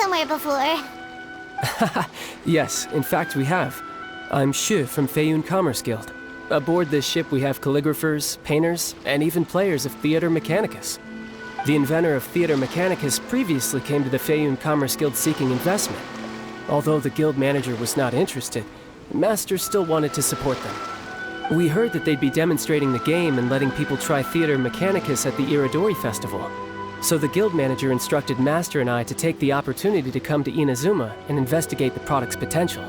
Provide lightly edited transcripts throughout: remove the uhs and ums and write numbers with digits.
somewhere before. Yes, in fact we have. I'm Shu from Feiyun Commerce Guild. Aboard this ship we have calligraphers, painters, and even players of Theater Mechanicus. The inventor of Theater Mechanicus previously came to the Feiyun Commerce Guild seeking investment. Although the guild manager was not interested, Master still wanted to support them. We heard that they'd be demonstrating the game and letting people try Theater Mechanicus at the Iridori Festival. So the guild manager instructed Master and I to take the opportunity to come to Inazuma and investigate the product's potential.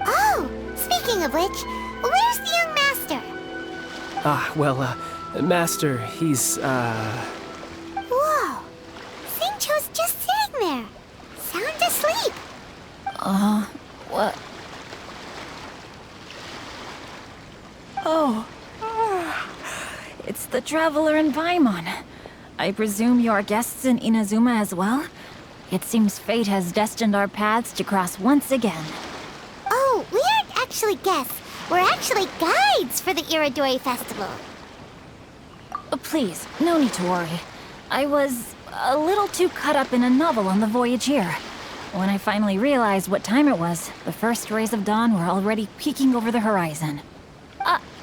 Oh, speaking of which, where's the young master? Master, he's, Whoa! Xingqiu's just sitting there, sound asleep. What? Oh. It's the Traveler and Paimon. I presume you are guests in Inazuma as well? It seems fate has destined our paths to cross once again. Oh, we aren't actually guests. We're actually guides for the Iridori Festival. Please, no need to worry. I was a little too caught up in a novel on the voyage here. When I finally realized what time it was, the first rays of dawn were already peeking over the horizon.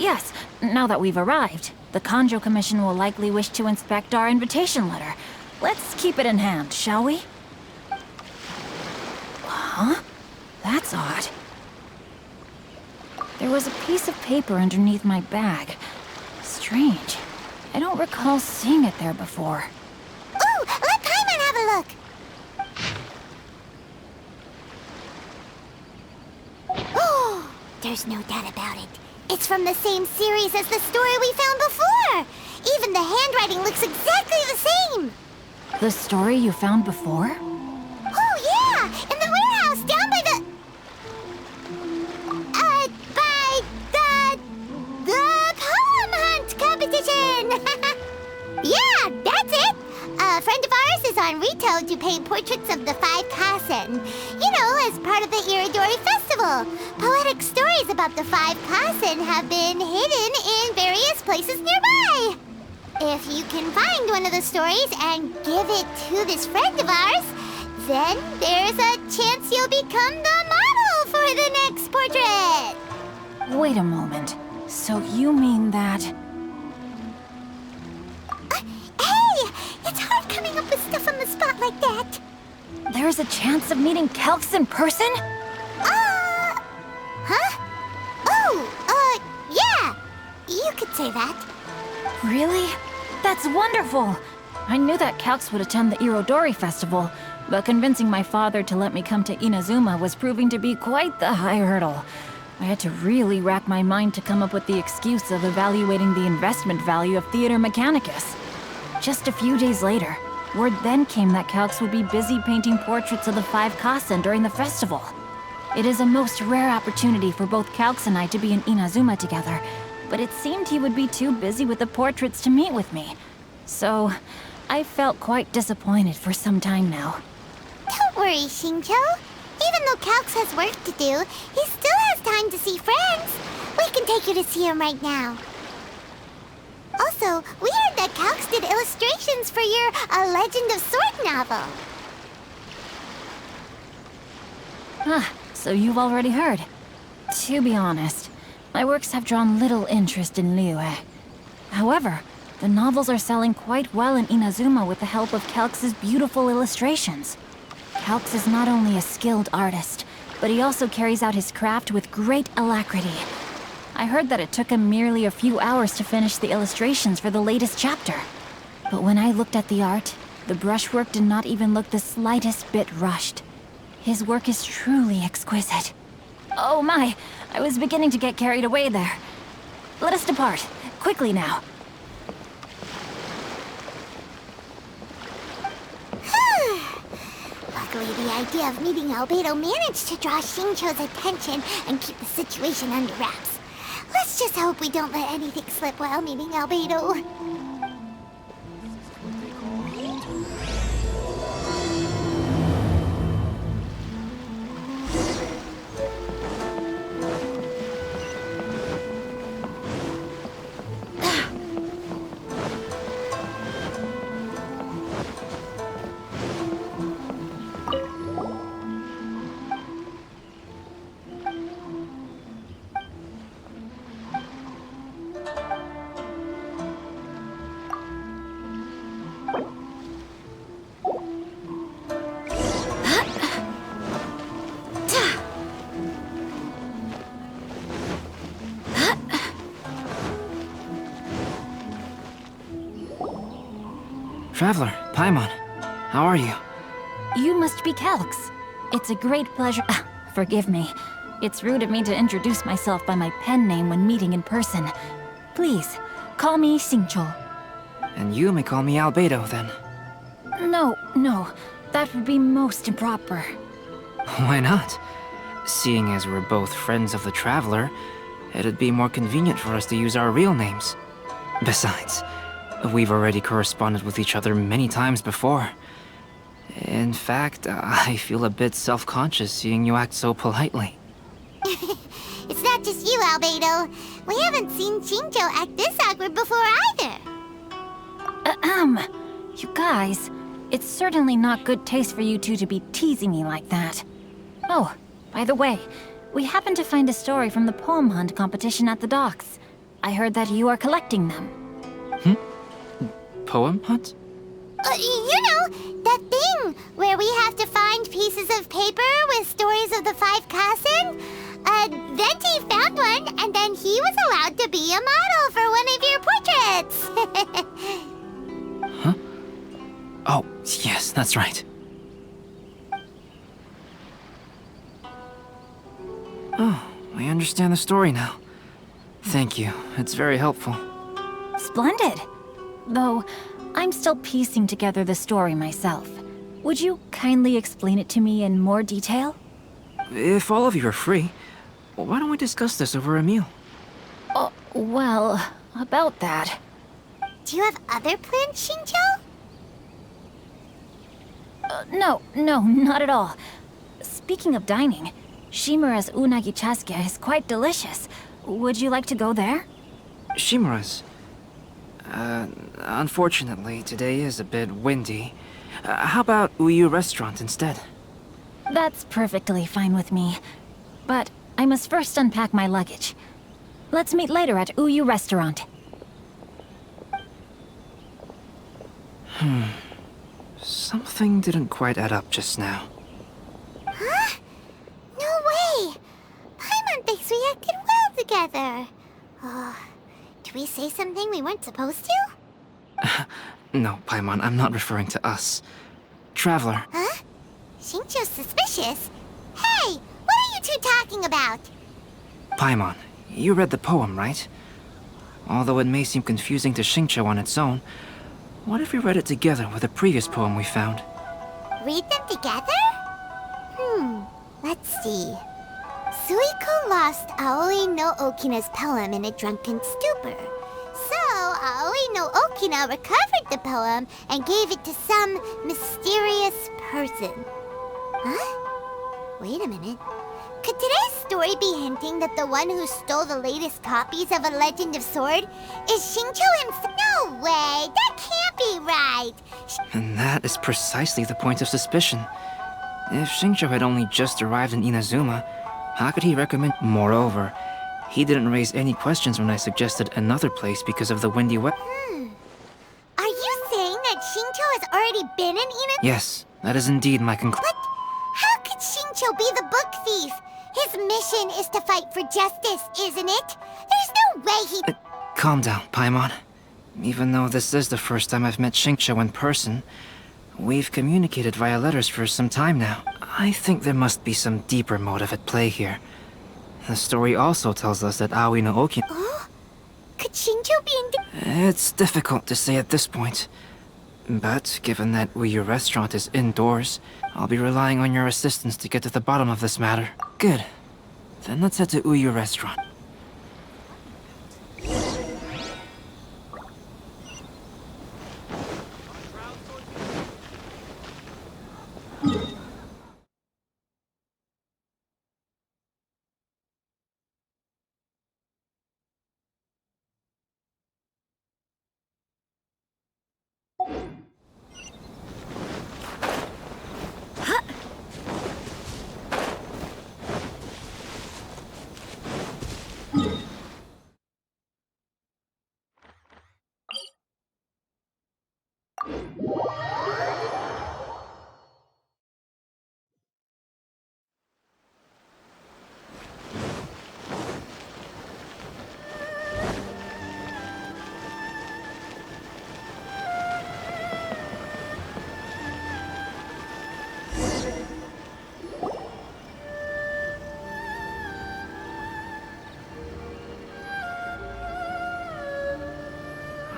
Yes, now that we've arrived, the Kanjo Commission will likely wish to inspect our invitation letter. Let's keep it in hand, shall we? Huh? That's odd. There was a piece of paper underneath my bag. Strange. I don't recall seeing it there before. Ooh, let Paimon have a look. Oh, there's no doubt about it. It's from the same series as the story we found before. Even the handwriting looks exactly the same. The story you found before? Oh, yeah! In the warehouse down by the... the poem hunt competition! Yeah, that's it! A friend of ours is on Rito to paint portraits of the five Kasen. You know, as part of the Iridori Festival. Poetic stories about the five Kasen have been hidden in various places nearby. If you can find one of the stories and give it to this friend of ours, then there's a chance you'll become the model for the next portrait. Wait a moment. So you mean that... Hey! It's hard coming up with stuff on the spot like that. There's a chance of meeting Calx in person? Huh? Oh, yeah! You could say that. Really? That's wonderful! I knew that Calx would attend the Irodori Festival, but convincing my father to let me come to Inazuma was proving to be quite the high hurdle. I had to really rack my mind to come up with the excuse of evaluating the investment value of Theater Mechanicus. Just a few days later, word then came that Calx would be busy painting portraits of the five Kasen during the festival. It is a most rare opportunity for both Calx and I to be in Inazuma together, but it seemed he would be too busy with the portraits to meet with me. So, I felt quite disappointed for some time now. Don't worry, Xingqiu. Even though Calx has work to do, he still has time to see friends. We can take you to see him right now. Also, we heard that Calx did illustrations for your A Legend of Sword novel. So you've already heard. To be honest, my works have drawn little interest in Liyue. However, the novels are selling quite well in Inazuma with the help of Calx's beautiful illustrations. Calx is not only a skilled artist, but he also carries out his craft with great alacrity. I heard that it took him merely a few hours to finish the illustrations for the latest chapter. But when I looked at the art, the brushwork did not even look the slightest bit rushed. His work is truly exquisite. Oh my, I was beginning to get carried away there. Let us depart, quickly now. Luckily, the idea of meeting Albedo managed to draw Xingqiu's attention and keep the situation under wraps. Let's just hope we don't let anything slip while meeting Albedo. Traveler, Paimon, how are you? You must be Calx. It's a great pleasure. Forgive me. It's rude of me to introduce myself by my pen name when meeting in person. Please, call me Xingqiu. And you may call me Albedo, then. No. That would be most improper. Why not? Seeing as we're both friends of the Traveler, it'd be more convenient for us to use our real names. Besides, we've already corresponded with each other many times before. In fact, I feel a bit self-conscious seeing you act so politely. It's not just you, Albedo. We haven't seen Xingqiu act this awkward before either. You guys, it's certainly not good taste for you two to be teasing me like that. Oh, by the way, we happened to find a story from the poem hunt competition at the docks. I heard that you are collecting them. Poem hunt? You know, that thing where we have to find pieces of paper with stories of the five Kassen. Venti found one, and then he was allowed to be a model for one of your portraits. Huh? Oh, yes, that's right. Oh, I understand the story now. Thank you, it's very helpful. Splendid. Though, I'm still piecing together the story myself. Would you kindly explain it to me in more detail? If all of you are free, why don't we discuss this over a meal? Well, about that. Do you have other plans, Xingqiu? No, not at all. Speaking of dining, Shimura's unagi chasuke is quite delicious. Would you like to go there? Shimura's. Unfortunately, today is a bit windy. How about Uyu Restaurant instead? That's perfectly fine with me. But I must first unpack my luggage. Let's meet later at Uyu Restaurant. Something didn't quite add up just now. Huh? No way! Paimon thinks we acted well together. Oh, did we say something we weren't supposed to? No, Paimon, I'm not referring to us. Traveler. Huh? Xingqiu's suspicious. Hey, what are you two talking about? Paimon, you read the poem, right? Although it may seem confusing to Xingqiu on its own, what if we read it together with a previous poem we found? Read them together? Let's see. Suiko lost Aoi no Okina's poem in a drunken stupor. So, Aoi no Okina recovered the poem and gave it to some mysterious person. Huh? Wait a minute. Could today's story be hinting that the one who stole the latest copies of A Legend of Sword is Xingqiu himself? No way! That can't be right! And that is precisely the point of suspicion. If Xingqiu had only just arrived in Inazuma, how could he recommend? Moreover, he didn't raise any questions when I suggested another place because of the windy weather. Are you saying that Xingqiu has already been in Inazuma? Yes, that is indeed my conclusion. But how could Xingqiu be the book thief? His mission is to fight for justice, isn't it? There's no way he... Calm down, Paimon. Even though this is the first time I've met Xingqiu in person, we've communicated via letters for some time now. I think there must be some deeper motive at play here. The story also tells us that Aoi no Okina... Oh? Could Xingqiu be in... It's difficult to say at this point. But given that Uyu Restaurant is indoors, I'll be relying on your assistance to get to the bottom of this matter. Good. Then let's head to Uyu Restaurant.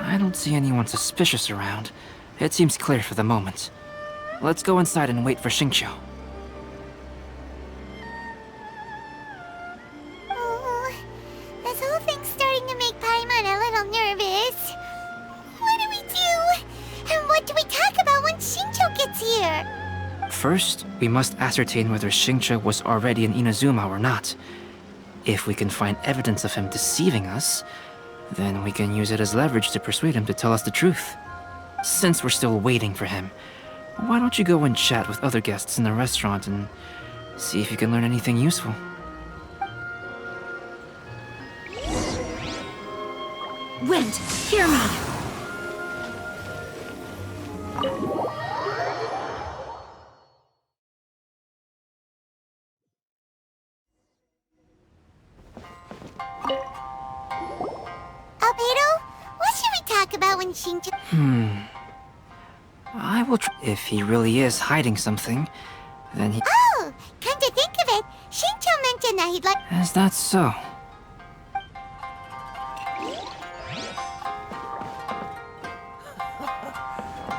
I don't see anyone suspicious around. It seems clear for the moment. Let's go inside and wait for Xingqiu. Oh, this whole thing's starting to make Paimon a little nervous. What do we do? And what do we talk about when Xingqiu gets here? First, we must ascertain whether Xingqiu was already in Inazuma or not. If we can find evidence of him deceiving us, then we can use it as leverage to persuade him to tell us the truth. Since we're still waiting for him, why don't you go and chat with other guests in the restaurant and see if you can learn anything useful? Wind, hear me! Albedo, what should we talk about when Xingqiu... I will if he really is hiding something, then he... Oh, come to think of it, Xingqiu mentioned that he'd like... Is that so?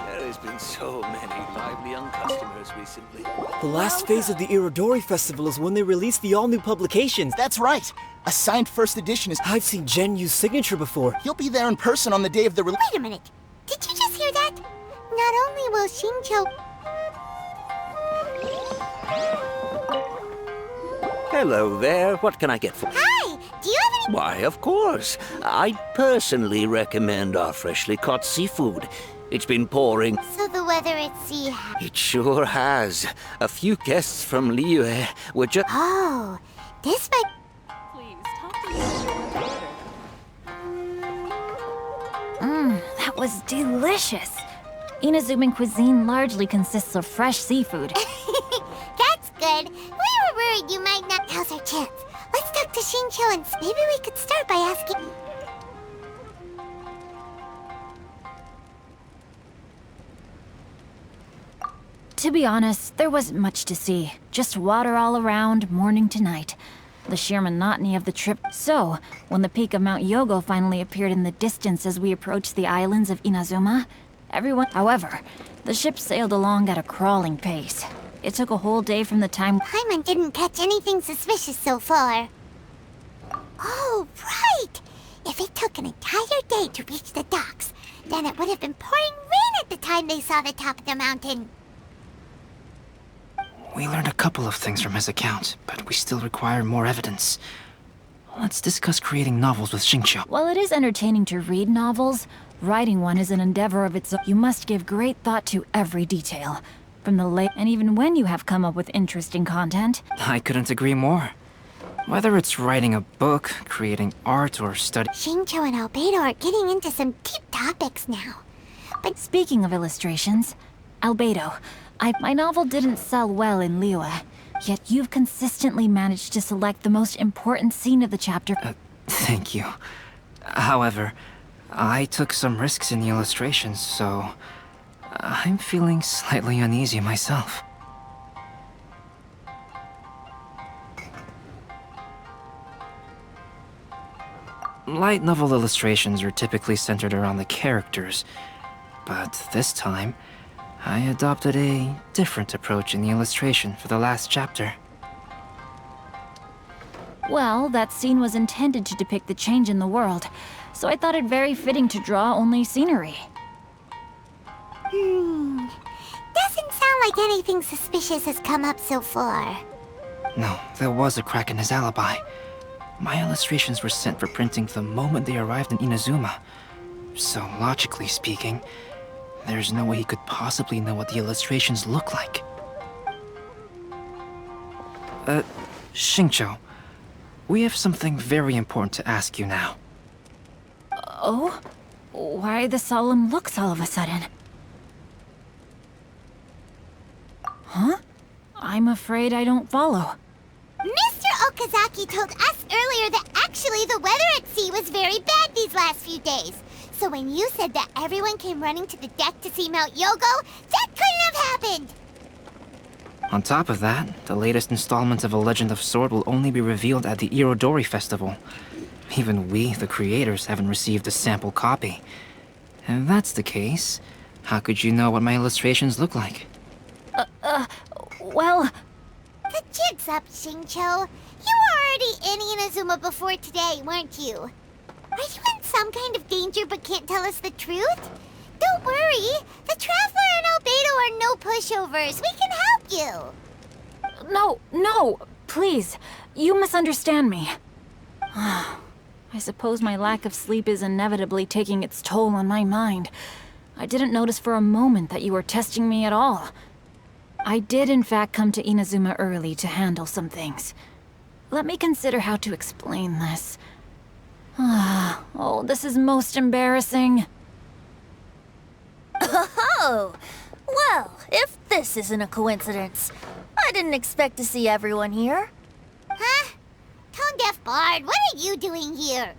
There has been so many lively young customers recently. The last phase of the Irodori Festival is when they release the all-new publications. That's right. A signed first edition is... I've seen Genyu's signature before. He'll be there in person on the day of the release. Wait a minute, did you just hear that? Not only will Xingqiu... Hello there, what can I get for you? Hi, do you have any... Why, of course. I personally recommend our freshly caught seafood. It's been pouring. So the weather at sea... It sure has. A few guests from Liyue were just... Oh, this might... That was delicious. Inazuman cuisine largely consists of fresh seafood. That's good. We were worried you might not... Now's our chance. Let's talk to Xingqiu and maybe we could start by asking... To be honest, there wasn't much to see. Just water all around, morning to night. The sheer monotony of the trip. So, when the peak of Mount Yogo finally appeared in the distance as we approached the islands of Inazuma, everyone... However, the ship sailed along at a crawling pace. It took a whole day from the time... Paimon didn't catch anything suspicious so far. Oh, right! If it took an entire day to reach the docks, then it would have been pouring rain at the time they saw the top of the mountain. We learned a couple of things from his account, but we still require more evidence. Let's discuss creating novels with Xingqiu. While it is entertaining to read novels, writing one is an endeavor of its own. You must give great thought to every detail. From the late... And even when you have come up with interesting content... I couldn't agree more. Whether it's writing a book, creating art, or studying... Xingqiu and Albedo are getting into some deep topics now. But Speaking of illustrations, Albedo, my novel didn't sell well in Liyue, yet you've consistently managed to select the most important scene of the chapter. Thank you. However, I took some risks in the illustrations, so... I'm feeling slightly uneasy myself. Light novel illustrations are typically centered around the characters, but this time, I adopted a different approach in the illustration for the last chapter. Well, that scene was intended to depict the change in the world, so I thought it very fitting to draw only scenery. doesn't sound like anything suspicious has come up so far. No, there was a crack in his alibi. My illustrations were sent for printing the moment they arrived in Inazuma. So, logically speaking, there's no way he could possibly know what the illustrations look like. Xingqiu, we have something very important to ask you now. Oh? Why the solemn looks all of a sudden? Huh? I'm afraid I don't follow. Mr. Okazaki told us earlier that actually the weather at sea was very bad these last few days. So when you said that everyone came running to the deck to see Mount Yogo, that couldn't have happened! On top of that, the latest installment of A Legend of Sword will only be revealed at the Irodori Festival. Even we, the creators, haven't received a sample copy. If that's the case, how could you know what my illustrations look like? Well, The jig's up, Xingqiu. You were already in Inazuma before today, weren't you? Are you in some kind of danger but can't tell us the truth? Don't worry. The Traveler and Albedo are no pushovers. We can help you. no, please. You misunderstand me. I suppose my lack of sleep is inevitably taking its toll on my mind. I didn't notice for a moment that you were testing me at all. I did in fact come to Inazuma early to handle some things. Let me consider how to explain this. Oh, this is most embarrassing. Oh, well, if this isn't a coincidence, I didn't expect to see everyone here. Huh? Tone-deaf Bard, what are you doing here?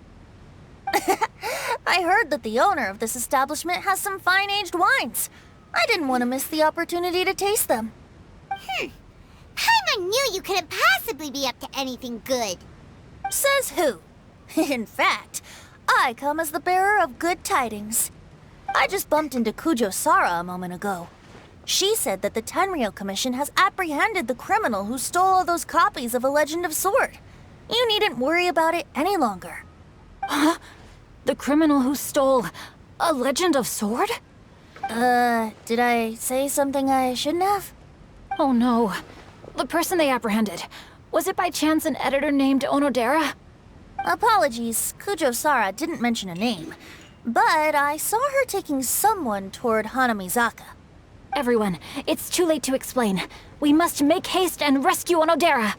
I heard that the owner of this establishment has some fine-aged wines. I didn't want to miss the opportunity to taste them. Paimon knew you couldn't possibly be up to anything good. Says who? In fact, I come as the bearer of good tidings. I just bumped into Kujo Sara a moment ago. She said that the Tenryou Commission has apprehended the criminal who stole all those copies of A Legend of Sword. You needn't worry about it any longer. Huh? The criminal who stole A Legend of Sword? Did I say something I shouldn't have? Oh no. The person they apprehended. Was it by chance an editor named Onodera? Apologies, Kujo Sara didn't mention a name. But I saw her taking someone toward Hanamizaka. Everyone, it's too late to explain. We must make haste and rescue Onodera.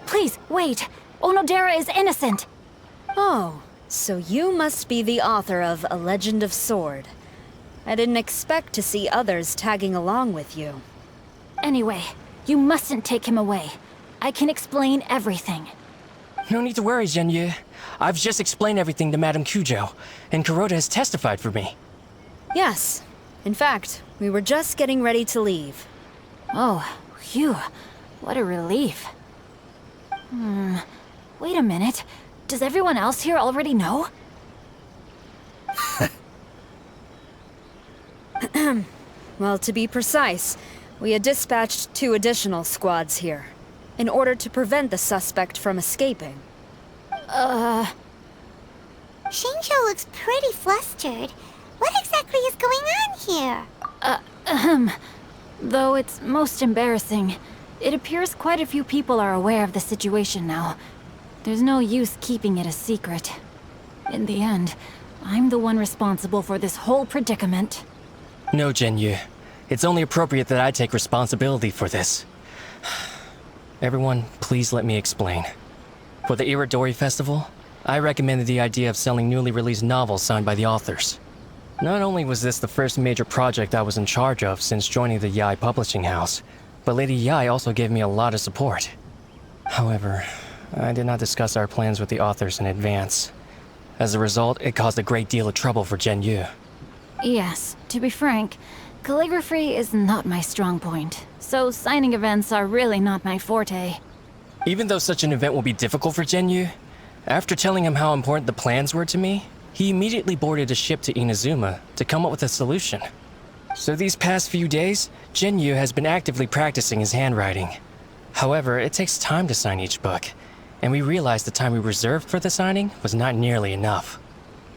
Please, wait. Onodera is innocent. Oh, so you must be the author of A Legend of Sword. I didn't expect to see others tagging along with you. Anyway, you mustn't take him away. I can explain everything. No need to worry, Zhenyu. I've just explained everything to Madame Kujo, and Kuroda has testified for me. Yes. In fact, we were just getting ready to leave. Oh, phew. What a relief. Wait a minute. Does everyone else here already know? Well, to be precise, we had dispatched 2 additional squads here, in order to prevent the suspect from escaping. Xingqiu looks pretty flustered. What exactly is going on here? Though it's most embarrassing, it appears quite a few people are aware of the situation now. There's no use keeping it a secret. In the end, I'm the one responsible for this whole predicament. No, Zhenyu. It's only appropriate that I take responsibility for this. Everyone, please let me explain. For the Irodori Festival, I recommended the idea of selling newly released novels signed by the authors. Not only was this the first major project I was in charge of since joining the Yae publishing house, but Lady Yae also gave me a lot of support. However, I did not discuss our plans with the authors in advance. As a result, it caused a great deal of trouble for Zhenyu. Yes, to be frank, calligraphy is not my strong point, so signing events are really not my forte. Even though such an event will be difficult for Zhenyu, after telling him how important the plans were to me, he immediately boarded a ship to Inazuma to come up with a solution. So these past few days, Zhenyu has been actively practicing his handwriting. However, it takes time to sign each book, and we realized the time we reserved for the signing was not nearly enough.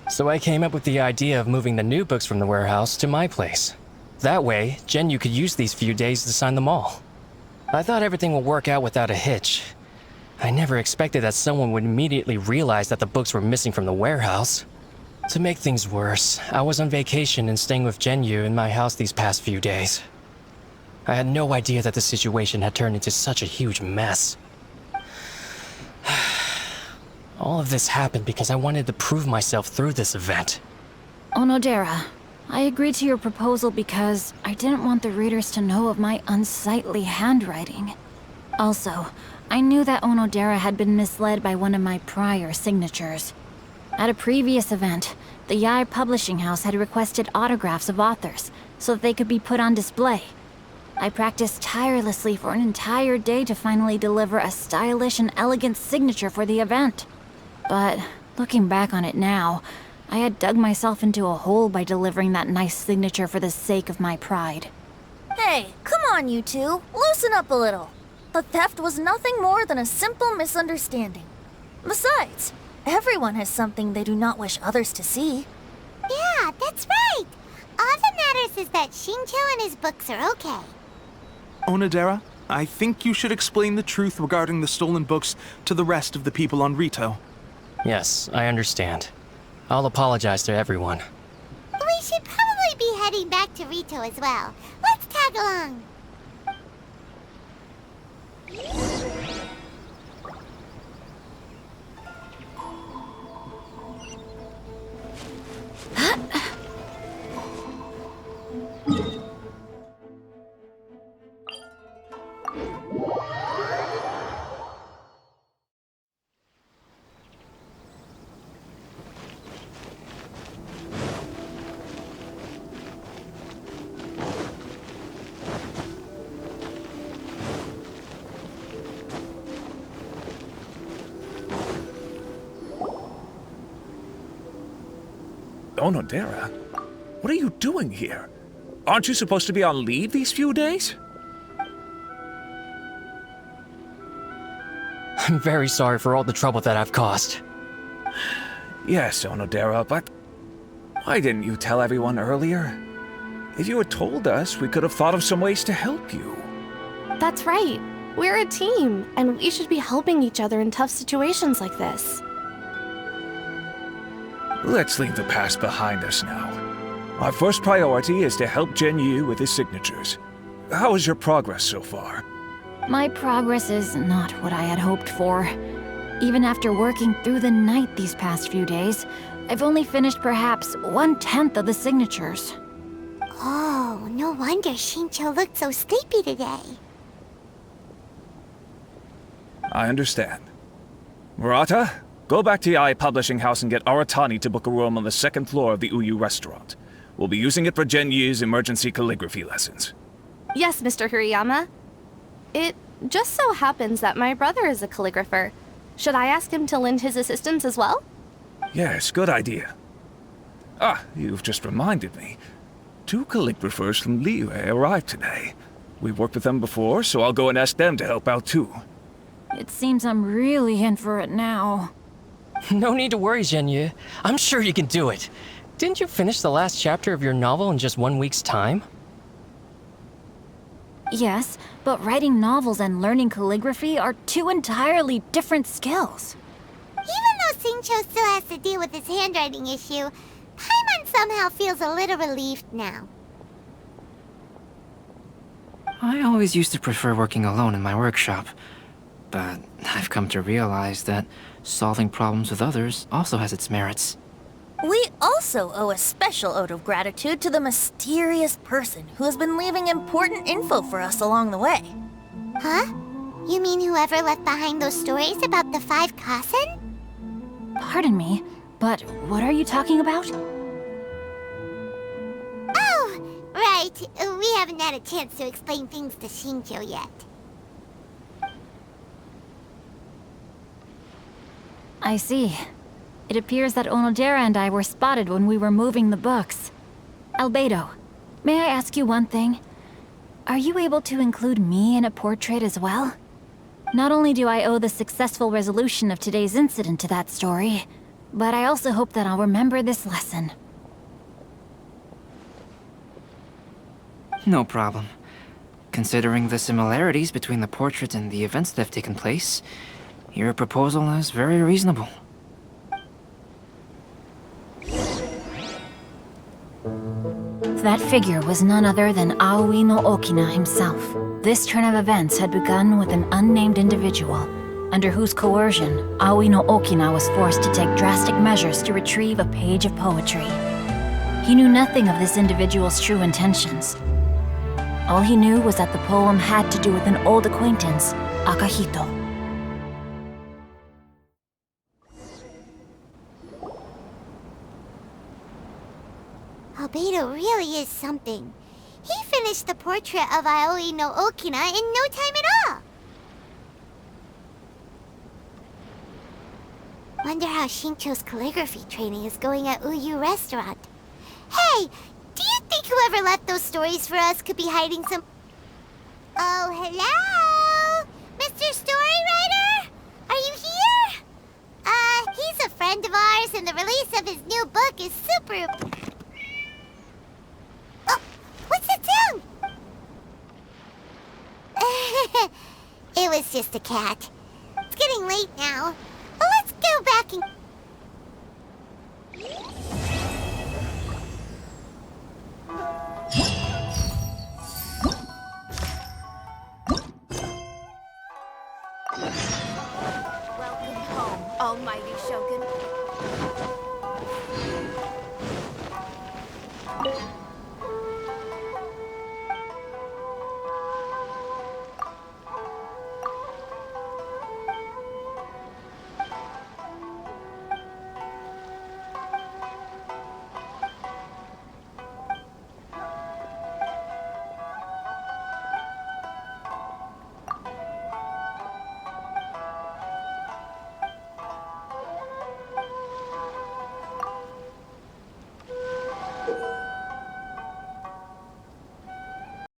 So I came up with the idea of moving the new books from the warehouse to my place. That way, Zhenyu could use these few days to sign them all. I thought everything would work out without a hitch. I never expected that someone would immediately realize that the books were missing from the warehouse. To make things worse, I was on vacation and staying with Genyu in my house these past few days. I had no idea that the situation had turned into such a huge mess. All of this happened because I wanted to prove myself through this event. Onodera, I agreed to your proposal because I didn't want the readers to know of my unsightly handwriting. Also, I knew that Onodera had been misled by one of my prior signatures. At a previous event, the Yae publishing house had requested autographs of authors so that they could be put on display. I practiced tirelessly for an entire day to finally deliver a stylish and elegant signature for the event. But looking back on it now, I had dug myself into a hole by delivering that nice signature for the sake of my pride. Hey, come on, you two. Loosen up a little. The theft was nothing more than a simple misunderstanding. Besides, everyone has something they do not wish others to see. Yeah, that's right. All that matters is that Shincho and his books are okay. Onodera, I think you should explain the truth regarding the stolen books to the rest of the people on Rito. Yes, I understand. I'll apologize to everyone. We should probably be heading back to Rito as well. Let's tag along. Onodera? What are you doing here? Aren't you supposed to be on leave these few days? I'm very sorry for all the trouble that I've caused. Yes, Onodera, but why didn't you tell everyone earlier? If you had told us, we could have thought of some ways to help you. That's right. We're a team, and we should be helping each other in tough situations like this. Let's leave the past behind us now. Our first priority is to help Genyu with his signatures. How is your progress so far? My progress is not what I had hoped for. Even after working through the night these past few days, I've only finished perhaps 1/10 of the signatures. Oh, no wonder Shincho looked so sleepy today. I understand. Murata, go back to Yae Publishing House and get Aratani to book a room on the second floor of the Uyu restaurant. We'll be using it for Genyu's emergency calligraphy lessons. Yes, Mr. Hirayama. It just so happens that my brother is a calligrapher. Should I ask him to lend his assistance as well? Yes, good idea. Ah, you've just reminded me. 2 calligraphers from Liyue arrived today. We've worked with them before, so I'll go and ask them to help out too. It seems I'm really in for it now. No need to worry, Genyu. I'm sure you can do it. Didn't you finish the last chapter of your novel in just 1 week's time? Yes, but writing novels and learning calligraphy are 2 entirely different skills. Even though Shincho still has to deal with his handwriting issue, Paimon somehow feels a little relieved now. I always used to prefer working alone in my workshop, but I've come to realize that solving problems with others also has its merits. We also owe a special ode of gratitude to the mysterious person who has been leaving important info for us along the way. Huh? You mean whoever left behind those stories about the 5 Kasen? Pardon me, but what are you talking about? Oh, right. We haven't had a chance to explain things to Shincho yet. I see. It appears that Onodera and I were spotted when we were moving the books. Albedo, may I ask you one thing? Are you able to include me in a portrait as well? Not only do I owe the successful resolution of today's incident to that story, but I also hope that I'll remember this lesson. No problem. Considering the similarities between the portraits and the events that have taken place, your proposal is very reasonable. That figure was none other than Aoi no Okina himself. This turn of events had begun with an unnamed individual, under whose coercion, Aoi no Okina was forced to take drastic measures to retrieve a page of poetry. He knew nothing of this individual's true intentions. All he knew was that the poem had to do with an old acquaintance, Akahito. Albedo really is something. He finished the portrait of Aoi no Okina in no time at all. Wonder how Shincho's calligraphy training is going at Uyu Restaurant. Hey, do you think whoever left those stories for us could be hiding some... Oh, hello? Mr. Storywriter? Are you here? He's a friend of ours and the release of his new book is super... Oh, what's that sound? It was just a cat. It's getting late now. Well, let's go back and...